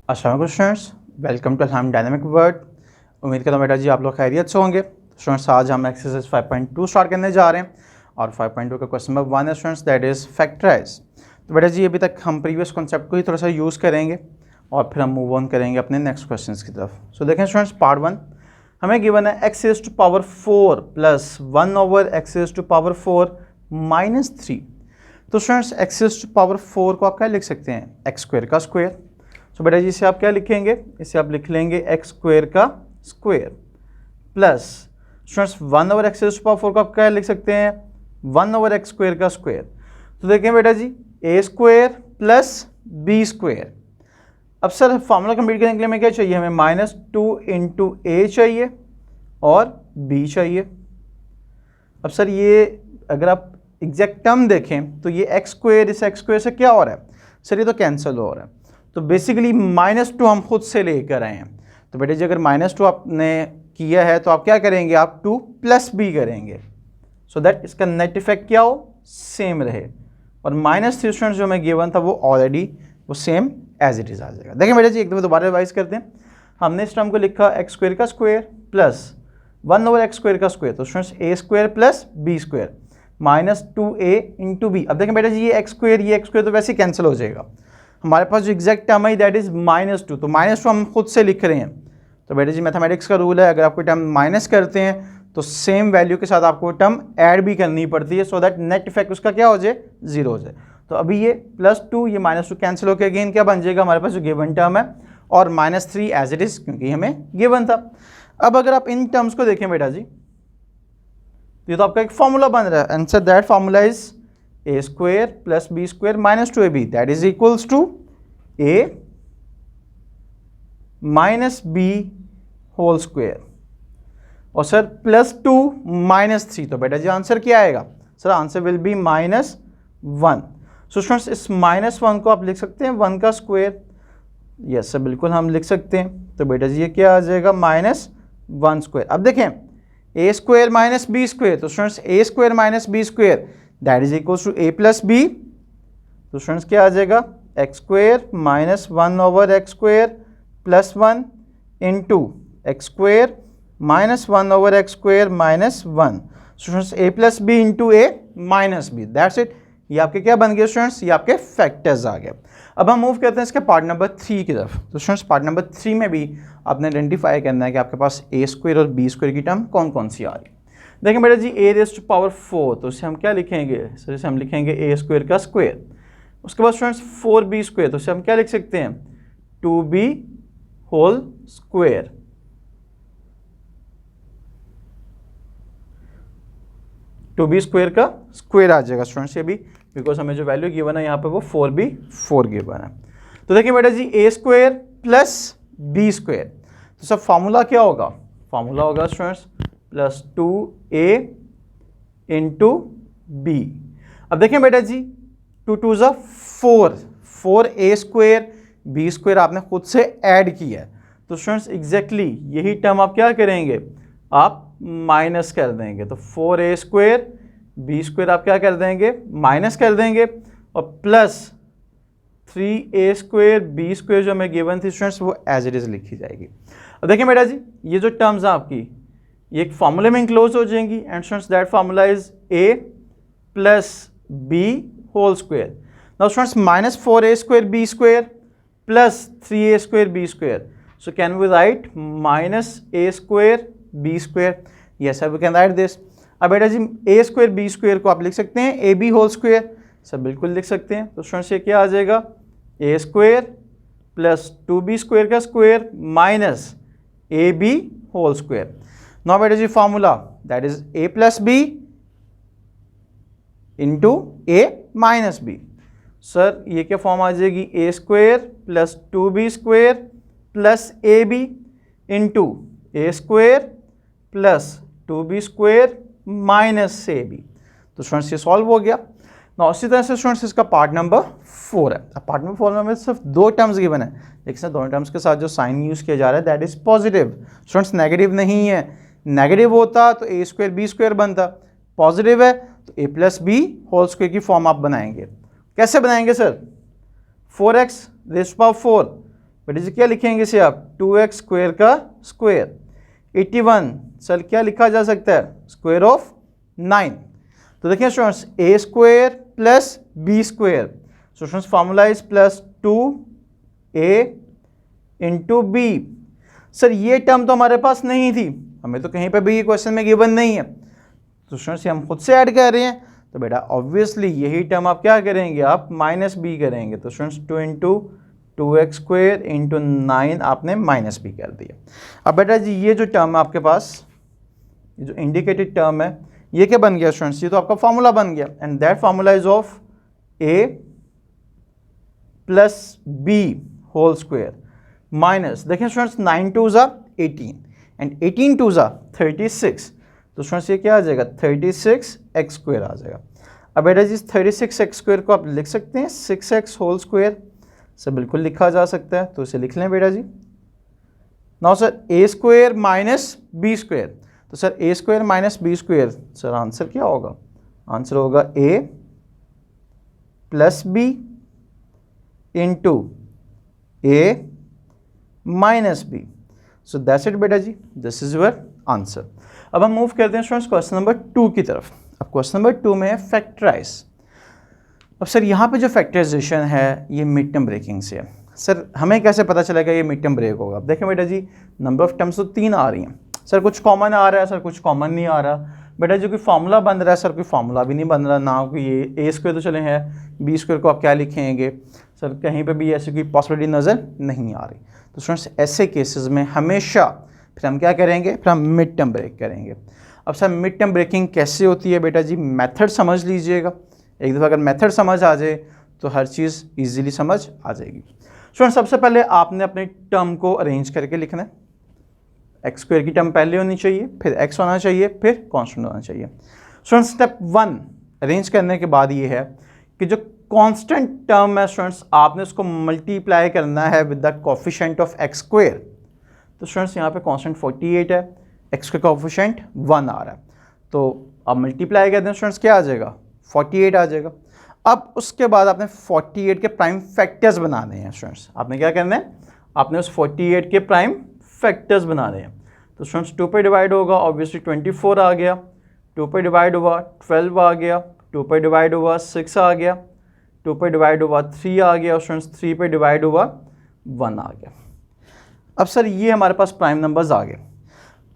अस्सलाम students, welcome to हम dynamic word. उम्मीद करता हूँ बेटा जी आप लोग खैरियत से होंगे। स्टूडेंट्स आज हम एक्सरसाइज 5.2 स्टार्ट करने जा रहे हैं और 5.2 का क्वेश्चन नंबर 1 है स्टूडेंट्स, दैट इज़ फैक्टराइज। तो बेटा जी अभी तक हम प्रीवियस कॉन्सेप्ट को ही थोड़ा सा यूज़ करेंगे और फिर हम मूव ऑन करेंगे अपने नेक्स्ट क्वेश्चन की तरफ। सो देखें स्टूडेंट्स, पार्ट 1 हमें गिवन है x raise to power 4 plus 1 over x raise to power 4 minus 3। तो students x raise to power 4 को आप क्या लिख सकते हैं, एक्स स्क्वायर का स्क्वायर। तो बेटा जी इसे आप क्या लिखेंगे, इसे आप लिख लेंगे एक्स स्क्वायर का square plus students 1 over x raise to power 4 को आप क्या लिख सकते हैं, 1 ओवर एक्स स्क्वायर का स्क्वायर। तो देखें बेटा जी a square plus b square. अब सर फॉर्मूला कंप्लीट करने के लिए हमें क्या चाहिए, हमें -2 इंटू ए चाहिए और बी चाहिए। अब सर ये अगर आप एग्जैक्ट टर्म देखें तो ये एक्स स्क्वायर इस एक्स स्क्वायर से क्या हो रहा है, सर ये तो कैंसिल हो रहा है। तो बेसिकली -2 हम खुद से लेकर आए हैं। तो बेटे जी अगर -2 आपने किया है तो आप क्या करेंगे, आप 2 प्लस बी करेंगे सो दैट इसका नेट इफेक्ट क्या हो, सेम रहे। और -3 स्टूडेंट्स जो हमें गिवन था वो ऑलरेडी वो सेम एज इट इज़ आ जाएगा। देखिए बेटा जी एक दफ़ा दोबारा रिवाइज करते हैं। हमने इस टर्म को लिखा एक्स स्क्वायर का square plus 1 over x square का स्क्वायर। तो students a square plus b square -2a into b. अब देखें बेटा जी ये एक्स स्क्वायर तो वैसे ही कैंसिल हो जाएगा। हमारे पास जो एग्जैक्ट टर्म है दैट इज -2। तो -2 हम खुद से लिख रहे हैं। तो बेटा जी मैथमेटिक्स का रूल है, अगर आप कोई टर्म माइनस करते हैं तो सेम वैल्यू के साथ आपको टर्म ऐड भी करनी पड़ती है सो दैट नेट इफेक्ट उसका क्या हो जाए, 0 हो जाए। तो अभी ये +2 ये -2 कैंसिल होकर अगेन क्या बन जाएगा, हमारे पास जो गिवन टर्म है और -3 एज इट इज क्योंकि हमें गिवन था। अब अगर आप इन टर्म्स को देखें बेटा जी, ये तो आपका एक फॉर्मूला बन रहा है। Answer that formula is a square plus b square -2ab that is equals to a minus b whole square और सर +2 -3। तो बेटा जी आंसर क्या आएगा, sir answer will be -1। So students इस -1 को आप लिख सकते हैं 1 का स्क्वायर। यस सर बिल्कुल हम लिख सकते हैं। तो बेटा जी ये क्या आ जाएगा, -1 स्क्वायर। अब देखें a square minus b square. तो students a square minus b square that is equals to a plus b. तो स्टूडेंट्स क्या आ जाएगा, x square minus 1 over x square plus 1 into x square minus 1 over x square minus 1। Students a plus b into a minus b, that's it. ये आपके क्या बन गए students, ये आपके फैक्टर्स आ गए। अब हम मूव करते हैं इसके पार्ट नंबर 3 की तरफ। तो स्टूडेंट्स पार्ट नंबर 3 में भी आपने आइडेंटिफाई करना है कि आपके पास ए स्क्वायर और बी स्क्वायर की टर्म कौन कौन सी आ रही है। देखें बेटा जी ए रेज़ टू पावर 4, तो इसे हम क्या लिखेंगे, सर इसे हम लिखेंगे ए स्क्वायर का स्क्वायर। उसके बाद स्टूडेंट्स 4b स्क्वायर, तो इसे हम क्या लिख सकते हैं, 2b whole square. Two b square का स्क्वायर आ जाएगा स्टूडेंट्स ये भी, बिकॉज हमें जो वैल्यू गिवन है यहाँ पे वो 4b गिवन है। तो देखिए बेटा जी a square plus b square, तो सब फॉर्मूला क्या होगा, फॉर्मूला होगा स्टूडेंट्स +2a इंटू बी। अब देखें बेटा जी 2 2 ज़ा 4a स्क्वायर बी स्क्वायर आपने खुद से ऐड किया है। तो स्टूडेंट्स एग्जैक्टली यही टर्म आप क्या करेंगे, आप माइनस कर देंगे। तो 4a स्क्वायर बी स्क्वायर आप क्या कर देंगे, माइनस कर देंगे और plus 3a square b square जो हमें गिवन थी स्टूडेंट्स वो एज इट इज़ लिखी जाएगी। अब देखिए बेटा जी ये जो टर्म्स हैं आपकी ये एक फॉर्मूले में इंक्लोज हो जाएंगी and students that formula is a plus b whole square. Now students -4a square b square plus 3a square b square. So can we write -a square b square, yes sir we can write this. अब बेटा जी a square b square को आप लिख सकते हैं a b whole square, sir बिल्कुल लिख सकते हैं। तो स्टूडेंट्स ये क्या आ जाएगा, a square plus 2b square का square minus a b whole square. Now बेटा जी formula that is a plus b into a minus b. Sir ये क्या फॉर्म आ जाएगी, a square plus 2b square plus a b into a square plus 2b square minus a b. तो students ये solve हो गया ना। उसी तरह से स्टूडेंट्स इसका पार्ट नंबर 4 है। अब पार्ट नंबर 4 में हमें सिर्फ 2 टर्म्स गिवन है, लेकिन सर दोनों टर्म्स के साथ जो साइन यूज़ किया जा रहा है that is positive. Students negative नहीं है, नेगेटिव होता तो ए स्क्वायर बी स्क्वायर बनता, पॉजिटिव है तो ए प्लस बी होल स्क्वायर की फॉर्म आप बनाएंगे। कैसे बनाएंगे sir, 4x rays to power 4 बेटा जी क्या लिखेंगे इसे आप 2x स्क्वायर का स्क्वायर। 81 सर क्या लिखा जा सकता है, स्क्वायर ऑफ 9। तो देखिए students a square plus b square, so students formula is plus 2a into b. Sir ये टर्म तो हमारे पास नहीं थी, हमें तो कहीं पे भी ये क्वेश्चन में गिवन नहीं है, तो स्टूडेंट्स हम खुद से ऐड कर रहे हैं, तो बेटा ऑब्वियसली यही टर्म आप क्या करेंगे, आप माइनस बी करेंगे। तो students 2 into 2x square into 9 आपने माइनस बी कर दिया। अब बेटा जी ये जो टर्म है आपके पास, ये जो इंडिकेटेड टर्म है, ये क्या बन गया स्टूडेंट्स, ये तो आपका फॉर्मूला बन गया, and that formula is of a plus b whole square minus, देखिए स्टूडेंट्स 9 2 ज़ा 18 एंड 18 2 ज़ा 36, तो स्टूडेंट्स ये क्या आ जाएगा 36x स्क्वायर आ जाएगा। अब बेटा जी 36x स्क्वायर को आप लिख सकते हैं 6x होल स्क्वायर, सर बिल्कुल लिखा जा सकता है, तो इसे लिख लें बेटा जी। Now sir a square minus b square, तो sir a square minus b square, sir answer क्या होगा, आंसर होगा a plus b into a minus b. So that's it बेटा जी, दिस इज योर आंसर। अब हम मूव करते हैं स्टूडेंट्स क्वेश्चन नंबर 2 की तरफ। अब क्वेश्चन नंबर 2 में है फैक्टराइज। अब सर यहाँ पे जो फैक्टराइजेशन है ये मिड टर्म ब्रेकिंग से है। सर हमें कैसे पता चलेगा ये मिड टर्म ब्रेक होगा? अब देखें बेटा जी नंबर ऑफ टर्म्स तो 3 आ रही हैं, सर कुछ कॉमन आ रहा है, सर कुछ कॉमन नहीं आ रहा। बेटा जो कोई फार्मूला बन रहा है, सर कोई फार्मूला भी नहीं बन रहा, ना कोई ये a स्क्वायर तो चले हैं, b स्क्वायर को आप क्या लिखेंगे, सर कहीं पे भी ऐसी कोई पॉसिबिलिटी नज़र नहीं आ रही। तो स्टूडेंट्स ऐसे केसेस में हमेशा फिर हम क्या करेंगे, फिर हम मिड टर्म ब्रेक करेंगे। अब सर मिड टर्म ब्रेकिंग कैसे होती है बेटा जी, मेथड समझ लीजिएगा, एक दफ़ा अगर मेथड समझ आ जाए तो हर चीज़ ईजिली समझ आ जाएगी। स्टूडेंट सबसे पहले आपने अपने टर्म को अरेंज करके लिखना है, एक्स स्क्वायर की टर्म पहले होनी चाहिए, फिर एक्स होना चाहिए, फिर कांस्टेंट होना चाहिए। स्टूडेंट्स स्टेप 1 अरेंज करने के बाद ये है कि जो कांस्टेंट टर्म है स्टूडेंट्स आपने उसको मल्टीप्लाई करना है with the coefficient of x square. तो स्टूडेंट्स यहाँ पे कांस्टेंट 48 है, एक्स का कोफिशिएंट 1 आ रहा है, तो अब मल्टीप्लाई करते हैं स्टूडेंट्स क्या आ जाएगा 48 आ जाएगा। अब उसके बाद आपने 48 के प्राइम फैक्टर्स बनाने हैं स्टूडेंट्स, आपने क्या करना है, आपने उस 48 के प्राइम फैक्टर्स बना रहे हैं। तो स्टूडेंट्स 2 पे डिवाइड होगा, ऑब्वियसली 24 आ गया, 2 पे डिवाइड हुआ 12 आ गया, 2 पे डिवाइड हुआ 6 आ गया, 2 पे डिवाइड हुआ 3 आ गया, स्टूडेंट्स 3 पे डिवाइड हुआ 1 आ गया। अब सर ये हमारे पास प्राइम नंबर्स आ गए।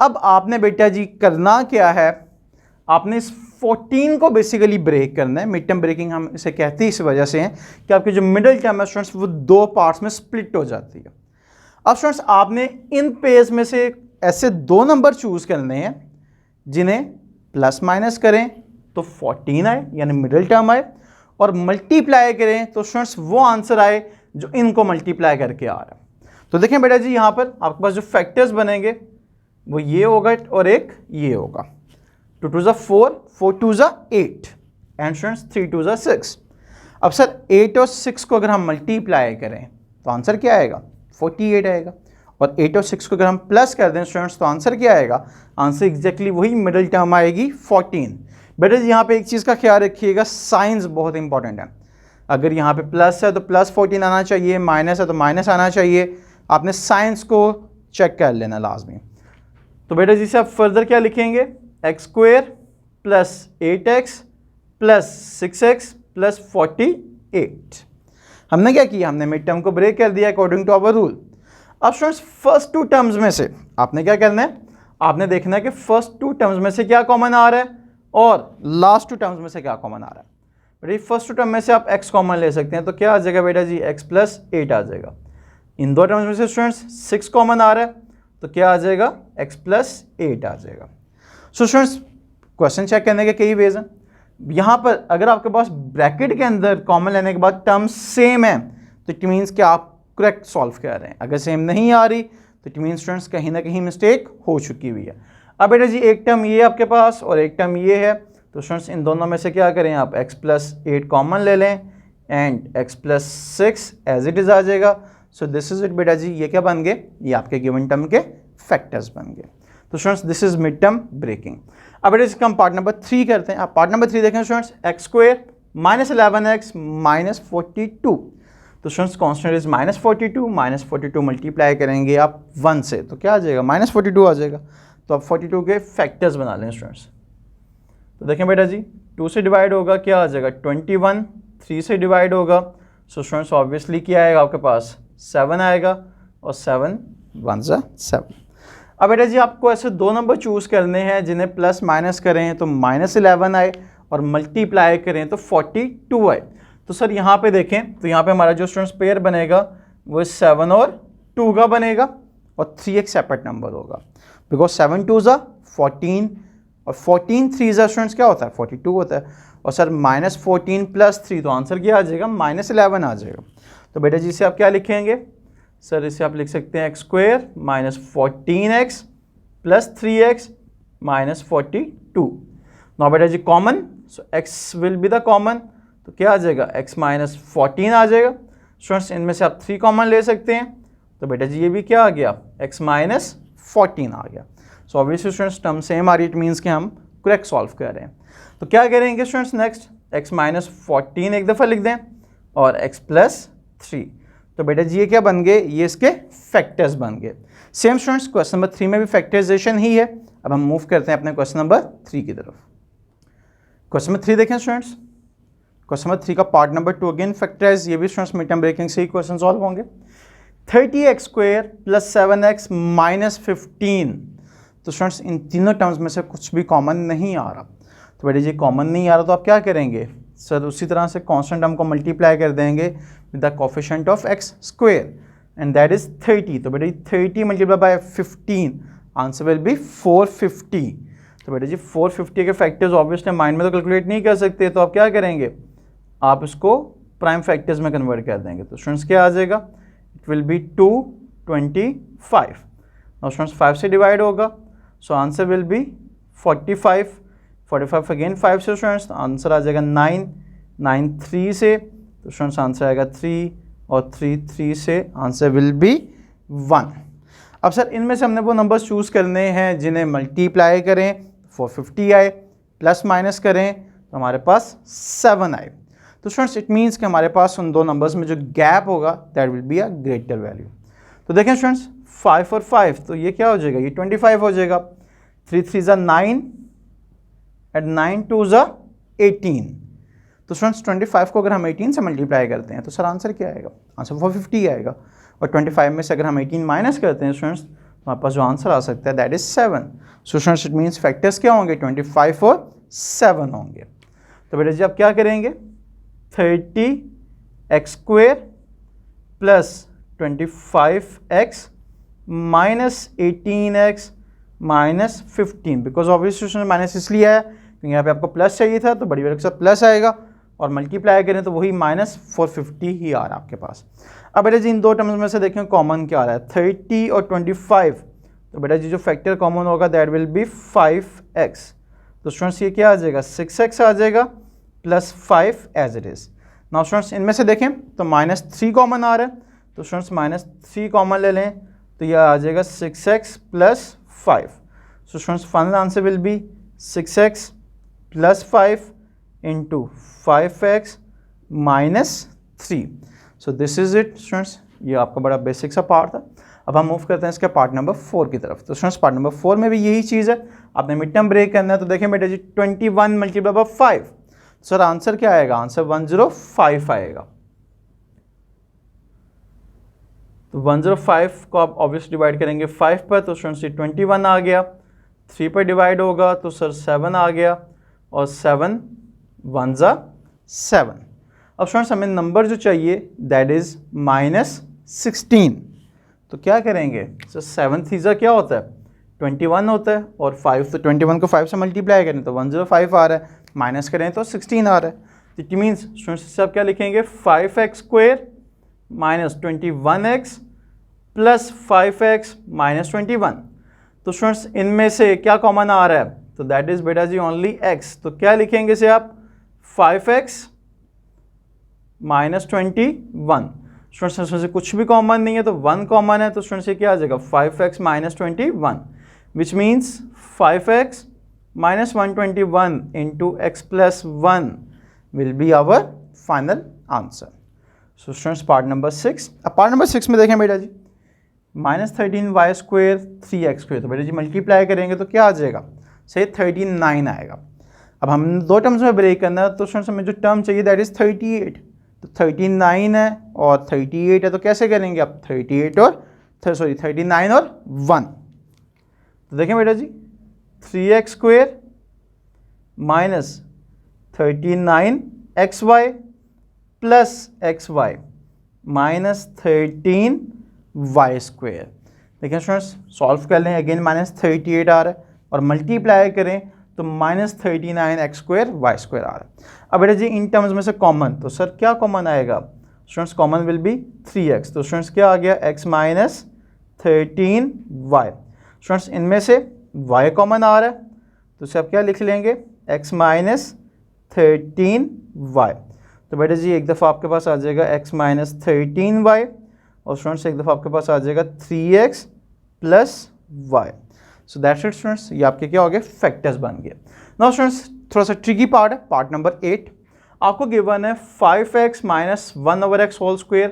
अब आपने बेटा जी करना क्या है, आपने इस 14 को बेसिकली ब्रेक करना है। मिड टर्म ब्रेकिंग हम इसे कहते हैं इस वजह से हैं कि आपकी जो मिडिल टर्म है स्टूडेंट्स वो 2 पार्ट्स में स्प्लिट हो जाती है। अब स्टूडेंट्स आपने इन पेयर्स में से ऐसे 2 नंबर चूज करने हैं जिन्हें प्लस माइनस करें तो 14 आए यानी मिडिल टर्म आए, और मल्टीप्लाई करें तो स्टूडेंट्स वो आंसर आए जो इनको मल्टीप्लाई करके आ रहा है। तो देखें बेटा जी यहाँ पर आपके पास जो फैक्टर्स बनेंगे वो ये होगा और एक ये होगा, 2 2 4, 4 2 8 एंड स्टूडेंट्स 3 2 6। अब सर 8 और 6 को अगर हम मल्टीप्लाई करें तो आंसर क्या आएगा 48 आएगा, और 8 और 6 को अगर हम प्लस कर दें स्टूडेंट्स तो आंसर क्या आएगा, आंसर एग्जैक्टली वही मिडिल टर्म आएगी 14। बेटा जी यहाँ पे एक चीज़ का ख्याल रखिएगा, साइंस बहुत इंपॉर्टेंट है। अगर यहाँ पे प्लस है तो प्लस 14 आना चाहिए, माइनस है तो माइनस आना चाहिए, आपने साइंस को चेक कर लेना लाजमी। तो बेटा जी से आप फर्दर क्या लिखेंगे, x square plus 8x plus 6x plus 48। हमने क्या किया, हमने मिड टर्म को ब्रेक कर दिया अकॉर्डिंग टू आवर रूल। अब स्टूडेंट्स फर्स्ट 2 टर्म्स में से आपने क्या करना है, आपने देखना है कि फर्स्ट 2 टर्म्स में से क्या कॉमन आ रहा है और लास्ट 2 टर्म्स में से क्या कॉमन आ रहा है। बेटा जी फर्स्ट 2 टर्म में से आप x कॉमन ले सकते हैं, तो क्या आ जाएगा बेटा जी x प्लस 8 आ जाएगा। इन 2 टर्म्स में से स्टूडेंट्स 6 कॉमन आ रहा है, तो क्या आ जाएगा x प्लस 8 आ जाएगा। सो स्टूडेंट्स क्वेश्चन चेक करने के कई वेज हैं। यहाँ पर अगर आपके पास ब्रैकेट के अंदर कॉमन लेने के बाद टर्म सेम है तो इट मीन्स कि आप करेक्ट सॉल्व कर रहे हैं, अगर सेम नहीं आ रही तो इट मीन्स स्टूडेंट्स कहीं ना कहीं मिस्टेक हो चुकी हुई है। अब बेटा जी एक टर्म ये आपके पास और एक टर्म ये है, तो स्टूडेंट्स इन दोनों में से क्या करें, आप x प्लस 8 कॉमन ले लें and x plus 6 as it is आ जाएगा। सो दिस इज इट बेटा जी, ये क्या बन गए, ये आपके गिवन टर्म के फैक्टर्स बन गए। तो students this is mid term breaking. अब बेटा इसका हम पार्ट नंबर 3 करते हैं। आप पार्ट नंबर 3 देखें students, x square minus 11x minus 42। तो स्टूडेंट्स कांस्टेंट इज -42 मल्टीप्लाई करेंगे आप 1 से तो क्या आ जाएगा, -42 आ जाएगा। तो आप 42 के फैक्टर्स बना लें स्टूडेंट्स। तो देखें बेटा जी, 2 से डिवाइड होगा क्या आ जाएगा 21, 3 से डिवाइड होगा सो स्टूडेंट्स ऑब्वियसली क्या आएगा आपके पास 7 आएगा और 7 1 ज़ा 7। अब बेटा जी आपको ऐसे दो नंबर चूज़ करने हैं जिन्हें प्लस माइनस करें तो -11 आए और मल्टीप्लाई करें तो 42 आए। तो सर यहाँ पे देखें तो यहाँ पे हमारा जो स्टूडेंट्स पेयर बनेगा वो 7 और 2 का बनेगा और 3 एक सेपरेट नंबर होगा बिकॉज 7 2 ज़ा 14 और 14 3 ज़ा स्टूडेंट्स क्या होता है 42 होता है। और सर -14 + 3 तो आंसर क्या आ जाएगा -11 आ जाएगा। तो बेटा जी इसे आप क्या लिखेंगे सर, इसे आप लिख सकते हैं x² -14x + 3x -42। नाउ बेटा जी common so x will be the common तो क्या आ जाएगा x -14 आ जाएगा। स्टूडेंट्स इनमें से आप 3 कॉमन ले सकते हैं तो बेटा जी ये भी क्या आ गया x -14 आ गया। So obviously students term same आ रही, इट मीन्स कि हम करेक्ट सॉल्व कर रहे हैं। तो क्या करेंगे स्टूडेंट्स नेक्स्ट x -14 एक दफ़ा लिख दें और x + 3 तो बेटा जी ये क्या बन गए, ये इसके फैक्टर्स बन गए। सेम स्टूडेंट्स क्वेश्चन नंबर 3 में भी फैक्टराइजेशन ही है। अब हम मूव करते हैं अपने क्वेश्चन नंबर 3 की तरफ। क्वेश्चन नंबर 3 देखें स्टूडेंट्स, क्वेश्चन नंबर 3 का पार्ट नंबर 2 अगेन फैक्टराइज, ये भी स्टूडेंट्स मिड टर्म ब्रेकिंग से ही क्वेश्चन सॉल्व होंगे। 30x² + 7x -15 तो स्टूडेंट्स इन तीनों टर्म्स में से कुछ भी कॉमन नहीं आ रहा। तो बेटा जी कॉमन नहीं आ रहा तो आप क्या करेंगे सर, उसी तरह से कांस्टेंट टर्म को मल्टीप्लाई कर देंगे with the coefficient of x² and that is 30। तो बेटा 30 multiply by 15 answer will B 450। तो बेटा जी 450 के फैक्टर्स ऑब्वियसली माइंड में तो कैलकुलेट नहीं कर सकते तो आप क्या करेंगे, आप इसको प्राइम फैक्टर्स में कन्वर्ट कर देंगे। तो स्टूडेंट्स क्या आ जाएगा, इट विल बी 225। और स्टूडेंट्स 5 से डिवाइड होगा so answer will B 45 again 5 से स्टूडेंट्स आंसर आ जाएगा 9 3 से तो स्टूडेंट्स आंसर आएगा 3 और 3 से आंसर विल बी 1। अब सर इनमें से हमने वो नंबर्स चूज़ करने हैं जिन्हें मल्टीप्लाई करें 450 आए, प्लस माइनस करें तो हमारे पास 7 आए। तो स्टूडेंट्स इट मीन्स कि हमारे पास उन दो नंबर्स में जो गैप होगा that will be a greater value. तो देखें स्टूडेंट्स 5 और 5 तो ये क्या हो जाएगा, ये 25 हो जाएगा। 3 3 ज़ा 9 एंड 9 2 ज़ा 18 तो स्टूडेंट्स 25 को अगर हम 18 से मल्टीप्लाई करते हैं तो सर आंसर क्या आएगा, आंसर 450 आएगा। और 25 में से अगर हम 18 माइनस करते हैं स्टूडेंट्स तो हमारे पास जो आंसर आ सकता है that is 7। So students it means factors क्या होंगे 25 और 7 होंगे। तो बेटा जी आप क्या करेंगे 30x² + 25x -18x -15 because obviously minus इसलिए है क्योंकि यहाँ पे आपको प्लस चाहिए था तो बड़ी वाले के साथ प्लस आएगा और मल्टीप्लाई करें तो वही -450 ही आ रहा है आपके पास। अब बेटा जी इन दो टर्म्स में से देखें कॉमन क्या आ रहा है 30 और 25 तो बेटा जी जो फैक्टर कॉमन होगा दैट विल बी 5x। तो स्टूडेंट्स ये क्या आ जाएगा 6x आ जाएगा +5 as it is. Now students इनमें से देखें तो -3 कॉमन आ रहा है तो स्टूडेंट्स -3 कॉमन ले लें तो यह आ जाएगा 6x + 5। So students final answer will B 6x + 5 into 5x -3। So this is it students, ये आपका बड़ा बेसिक सा पार्ट था। अब हम मूव करते हैं इसके पार्ट नंबर 4 की तरफ। तो स्टूडेंट्स पार्ट नंबर 4 में भी यही चीज़ है, आपने मिड टर्म ब्रेक करना है। तो देखें बेटा जी 21 मल्टीप्लाई बाय 5 सर आंसर क्या आएगा, आंसर 105 आएगा। तो 105 को आप ऑब्वियसली डिवाइड करेंगे 5 पर तो स्टूडेंट्स ये 21 आ गया। 3 पर डिवाइड होगा तो सर 7 आ गया और 7 1 ज़ा 7। अब स्टूडेंट्स हमें नंबर जो चाहिए दैट इज़ -16। तो क्या करेंगे सर 7 3 ज़ा क्या होता है 21 होता है और 5 तो 21 को 5 से मल्टीप्लाई करें तो 105 आ रहा है, माइनस करें तो 16 आ रहा है। तो इट मीन्स स्टूडेंट्स इससे आप क्या लिखेंगे 5x² -21x + 5x -21। तो स्टूडेंट्स इनमें से क्या कॉमन आ रहा है तो दैट इज़ बेटा जी ओनली x। तो क्या लिखेंगे इसे आप 5x -21। स्टूडेंट्स इसमें से कुछ भी कॉमन नहीं है तो 1 कॉमन है तो स्टूडेंट्स ये क्या आ जाएगा 5x -21 which means 5x -121 into x + 1 will be our final answer। So students part number 6, अब पार्ट नंबर 6 में देखें बेटा जी, -13y² 3x², तो बेटा जी मल्टीप्लाई करेंगे तो क्या आ जाएगा, से 39 आएगा। अब हम दो टर्म्स में ब्रेक करना है, तो स्टूडेंट्स हमें जो टर्म चाहिए दैट इज़ 38, तो 39 है और 38 है, तो कैसे करेंगे आप 38 और 39 और 1, तो देखें बेटा जी 3x² minus 39xy plus xy minus 13y²। देखिए स्टूडेंट्स सॉल्व कर लें, अगेन -38 आ रहा है और मल्टीप्लाई करें तो -39x² y² आ रहा है। अब बेटा जी इन टर्म्स में से कॉमन, तो सर क्या कॉमन आएगा students, common will be 3x, तो स्टूडेंट्स क्या आ गया x माइनस 13y। स्टूडेंट्स इनमें से y कॉमन आ रहा है, तो इसे आप क्या लिख लेंगे x माइनस 13y। तो बेटा जी एक दफ़ा आपके पास आ जाएगा x माइनस 13y और स्टूडेंट्स एक दफ़ा आपके पास आ जाएगा 3x plus y। So that's it students, ये आपके क्या हो गए फैक्टर्स बन गए। नाउ स्टूडेंट्स थोड़ा सा ट्रिकी पार्ट है, पार्ट नंबर 8। आपको गिवन है 5x minus 1/x whole square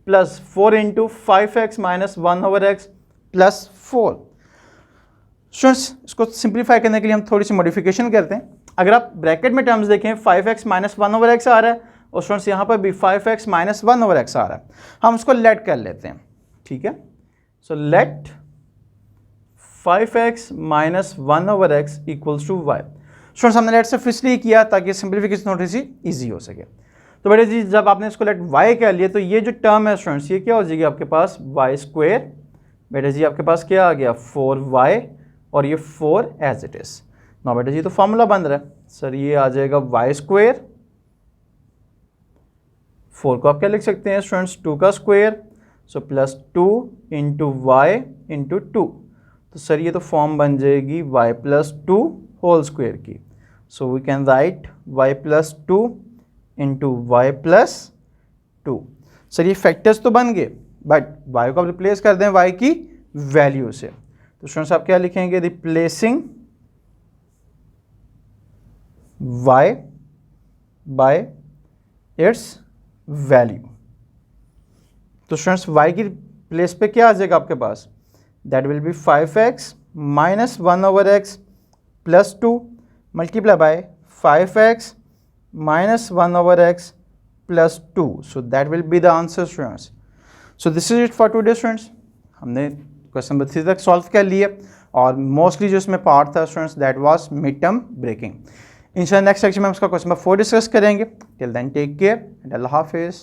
plus 4 into 5x minus 1/x plus 4। Students इसको सिंप्लीफाई करने के लिए हम थोड़ी सी मॉडिफिकेशन करते हैं। अगर आप ब्रैकेट में टर्म्स देखें 5x माइनस 1/x आ रहा है और स्टूडेंट्स यहाँ पर भी 5x माइनस 1/x आ रहा है, हम उसको लेट कर लेते हैं, ठीक है। So let 5x minus 1/x equals to y। Students हमने लेट सिर्फ इसलिए किया ताकि सिंप्लीफिकेशन थोड़ी सी ईजी हो सके। तो बेटा जी जब आपने इसको लेट y कह लिया तो ये जो टर्म है स्टूडेंट्स ये क्या हो जाएगी आपके पास y²। बेटा जी आपके पास क्या आ गया 4y और ये 4 एज इट इज़। ना बेटा जी तो फॉर्मूला बन रहा है सर, ये आ जाएगा y², 4 को आप क्या लिख सकते हैं स्टूडेंट्स 2 का square, so plus 2 into y into 2, तो सर ये तो फॉर्म बन जाएगी y प्लस 2 होल स्क्वायर की। So we can write y plus 2 into y plus 2। Sir ये फैक्टर्स तो बन गए बट y को आप रिप्लेस कर दें y की वैल्यू से, तो स्टूडेंट्स आप क्या लिखेंगे replacing y by its value. तो स्टूडेंट्स y की प्लेस पे क्या आ जाएगा आपके पास, that will be 5x minus 1/x plus 2 multiply by 5x minus 1/x plus 2, so that will be the answer students. So this is it for today students, हमने question number 3 तक solve कर लिए और मोस्टली जो इसमें part था students that was mid term breaking. इंशाल्लाह next section में हम इसका क्वेश्चन नंबर 4 डिस्कस करेंगे। Till then take care and अल्लाह हाफिज़।